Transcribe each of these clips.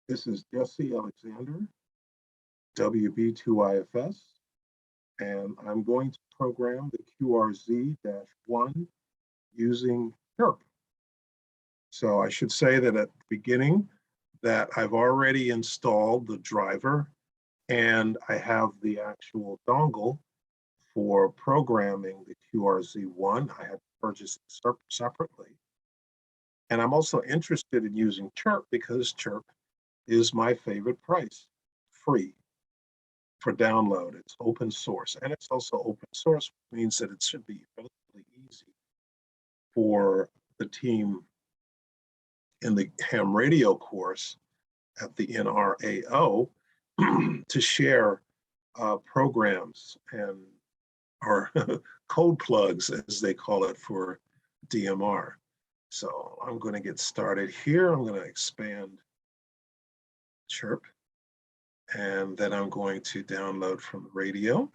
This is Jesse Alexander, WB2IFS, and I'm going to program the QRZ-1 using CHIRP. So I should say that at the beginning that I've already installed the driver and I have the actual dongle for programming the QRZ-1. I had to purchase it separately. And I'm also interested in using CHIRP because CHIRP is my favorite price, free for download. It's open source, and it's also open source, which means that it should be relatively easy for the team in the ham radio course at the NRAO to share programs and or code plugs, as they call it, for DMR. So I'm going to get started here. I'm going to expand CHIRP, and then I'm going to download from the radio.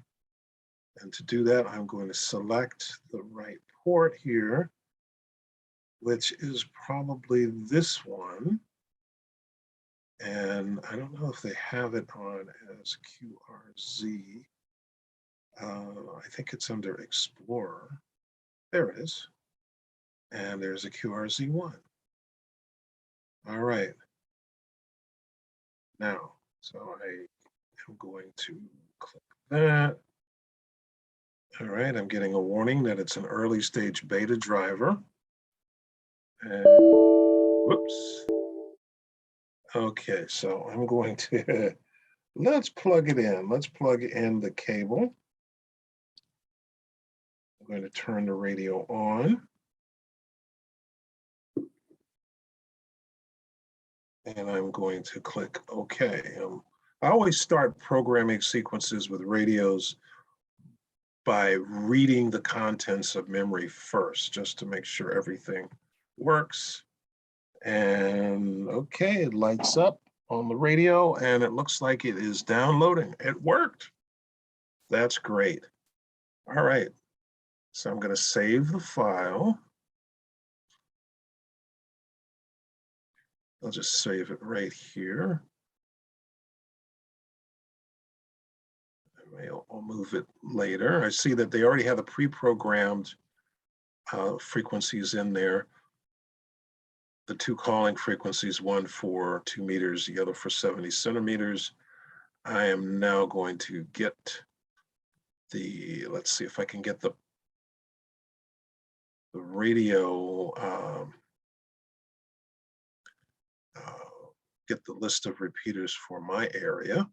And to do that, I'm going to select the right port here, which is probably this one. And I don't know if they have it on as QRZ. I think it's under Explorer. There it is. And there's a QRZ-1. All right. Now, so I am going to click that. All right, I'm getting a warning that it's an early stage beta driver. And whoops. Okay, so I'm going to, let's plug it in. Let's plug in the cable. I'm going to turn the radio on. And I'm going to click OK. I always start programming sequences with radios by reading the contents of memory first, just to make sure everything works. And okay, it lights up on the radio and it looks like it is downloading. It worked. That's great. All right, so I'm going to save the file. I'll just save it right here. I'll move it later. I see that they already have the pre-programmed frequencies in there. The two calling frequencies, one for 2 meters, the other for 70 centimeters. I am now going to get the, let's see if I can get the radio, get the list of repeaters for my area.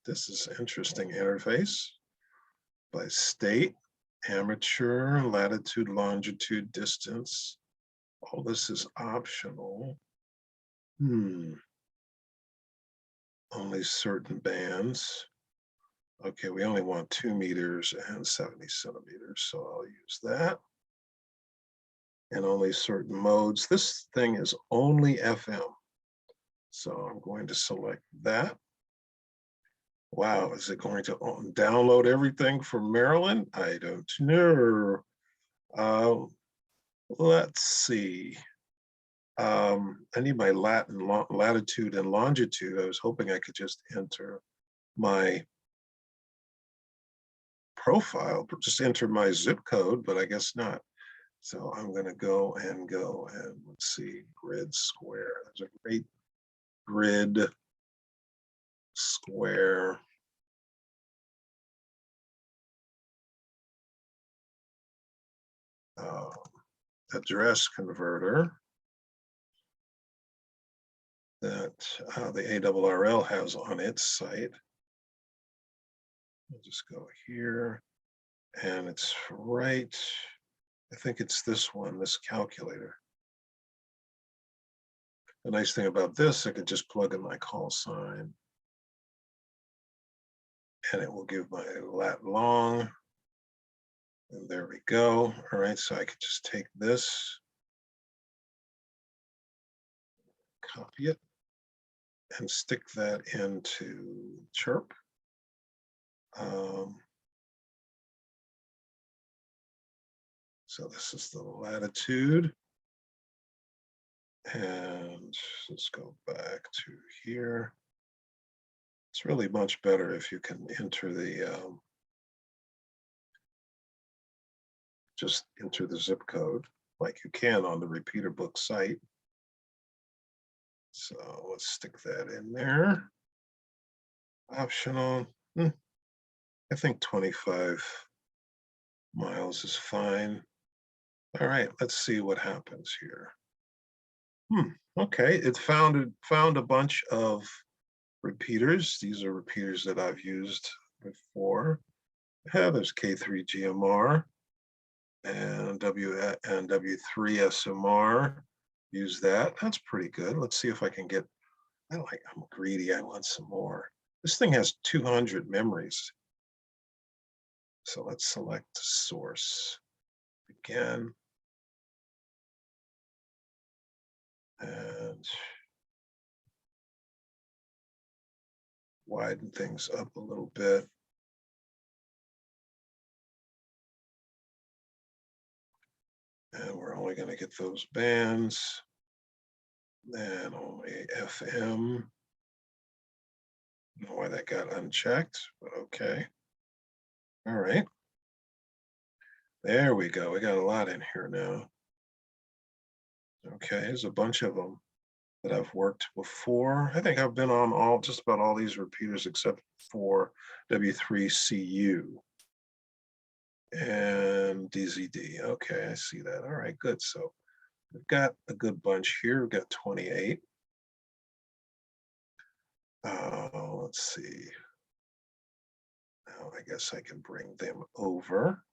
This is interesting interface by state, amateur, latitude, longitude, distance. All this is optional. Only certain bands. Okay, we only want 2 meters and 70 centimeters, so I'll use that. And only certain modes. This thing is only FM. So I'm going to select that. Wow, is it going to download everything from Maryland? I don't know. Let's see. I need my latitude and longitude. I was hoping I could just enter my profile, just enter my zip code, but I guess not. So I'm going to go and let's see, grid square. There's a great grid square. Address converter that the ARRL has on its site. I'll just go here, and it's right, I think it's this one, this calculator. The nice thing about this, I could just plug in my call sign, and it will give my lat long. And there we go. All right, so I could just take this, copy it, and stick that into CHIRP. So this is the latitude. And let's go back to here. It's really much better if you can enter the, just enter the zip code like you can on the repeater book site. So let's stick that in there. Optional, I think 25 miles is fine. All right, let's see what happens here. Okay, it found a bunch of repeaters. These are repeaters that I've used before. Yeah, there's K3 GMR and W3 SMR. Use that. That's pretty good. Let's see if I can get. I'm greedy. I want some more. This thing has 200 memories. So let's select source again. And widen things up a little bit. And we're only going to get those bands. And only FM. I don't know why that got unchecked, but okay. All right. There we go. We got a lot in here now. Okay, there's a bunch of them that I've worked before. I think I've been on just about all these repeaters except for W3CU and DZD. Okay, I see that. All right, good. So we've got a good bunch here. We've got 28. Let's see. Now I guess I can bring them over.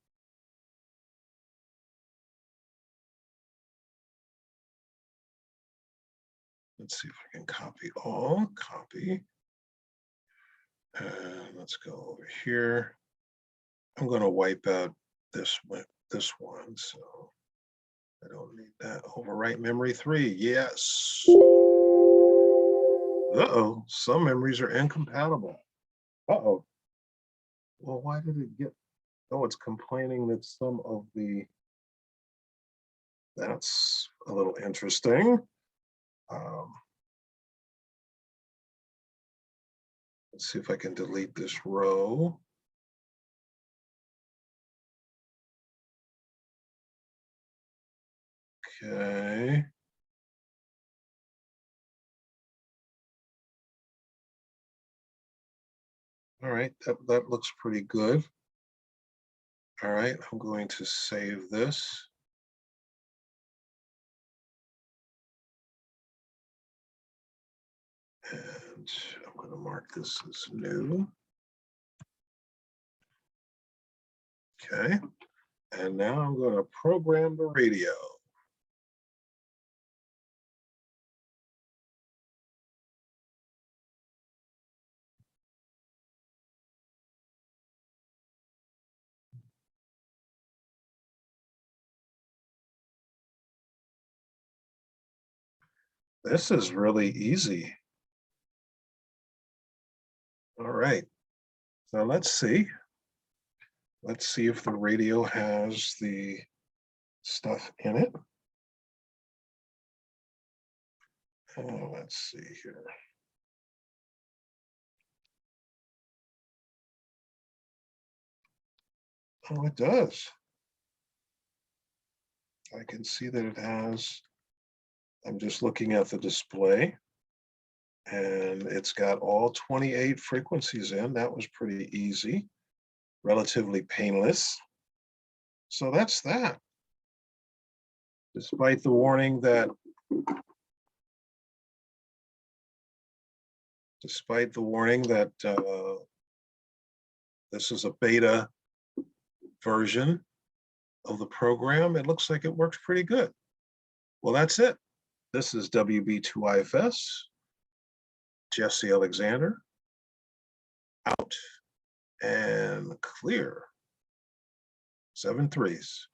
Let's see if I can copy all. Copy. And let's go over here. I'm going to wipe out this one, so I don't need that. Overwrite memory 3. Yes. Uh-oh. Some memories are incompatible. Uh-oh. Well, why did it get... Oh, it's complaining that some of the... That's a little interesting. Let's see if I can delete this row. Okay. All right, that looks pretty good. All right, I'm going to save this. And I'm going to mark this as new. Okay, and now I'm going to program the radio. This is really easy. All right, so let's see. Let's see if the radio has the stuff in it. Let's see here. Oh, it does. I can see that it has, I'm just looking at the display, and it's got all 28 frequencies in. That was pretty easy, relatively painless. So that's that. Despite the warning that this is a beta version of the program, it looks like it works pretty good. Well, that's it. This is WB2IFS, Jesse Alexander, out and clear. 7 3s.